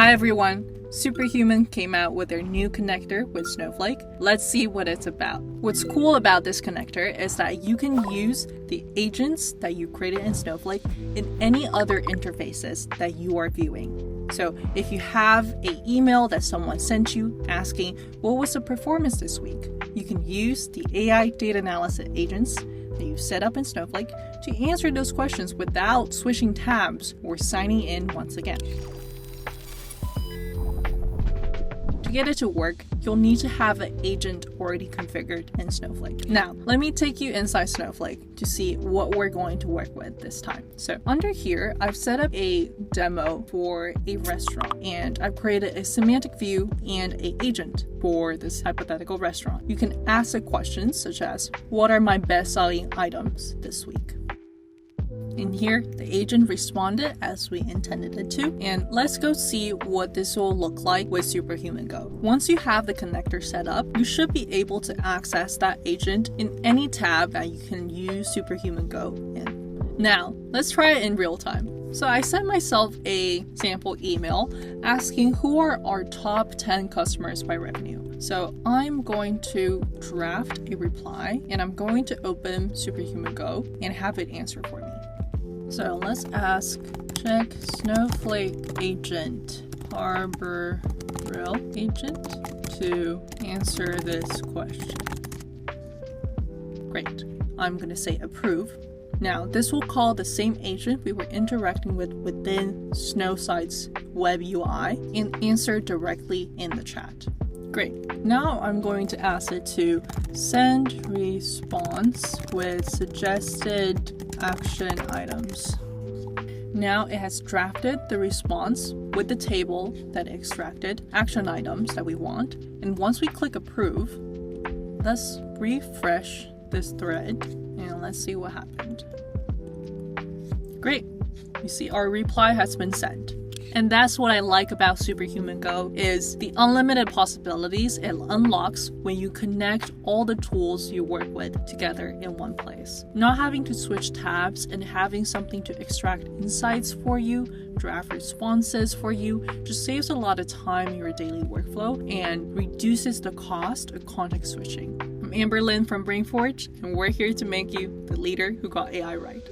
Hi everyone! Superhuman came out with their new connector with Snowflake. Let's see what it's about. What's cool about this connector is that you can use the agents that you created in Snowflake in any other interfaces that you are viewing. So if you have an email that someone sent you asking what was the performance this week, you can use the AI data analysis agents that you've set up in Snowflake to answer those questions without switching tabs or signing in once again. To get it to work, you'll need to have an agent already configured in Snowflake. Now, let me take you inside Snowflake to see what we're going to work with this time. So under here, I've set up a demo for a restaurant, and I've created a semantic view and an agent for this hypothetical restaurant. You can ask the questions such as, what are my best-selling items this week? In here, the agent responded as we intended it to, and let's go see what this will look like with Superhuman Go. Once you have the connector set up, you should be able to access that agent in any tab that you can use Superhuman Go in. Now, let's try it in real time. So I sent myself a sample email asking who are our top 10 customers by revenue. So I'm going to draft a reply, and I'm going to open Superhuman Go and have it answer for me. So let's ask, check Snowflake agent, Harbor Rail agent to answer this question. Great. I'm going to say approve. Now, this will call the same agent we were interacting with within Snowsight's web UI and answer directly in the chat. Great. Now I'm going to ask it to send response with suggested action items. Now it has drafted the response with the table that it extracted action items that we want. And once we click approve, let's refresh this thread and let's see what happened. Great. You see our reply has been sent. And that's what I like about Superhuman Go is the unlimited possibilities it unlocks when you connect all the tools you work with together in one place. Not having to switch tabs and having something to extract insights for you, draft responses for you, just saves a lot of time in your daily workflow and reduces the cost of context switching. I'm Amber Lynn from Brainforge, and we're here to make you the leader who got AI right.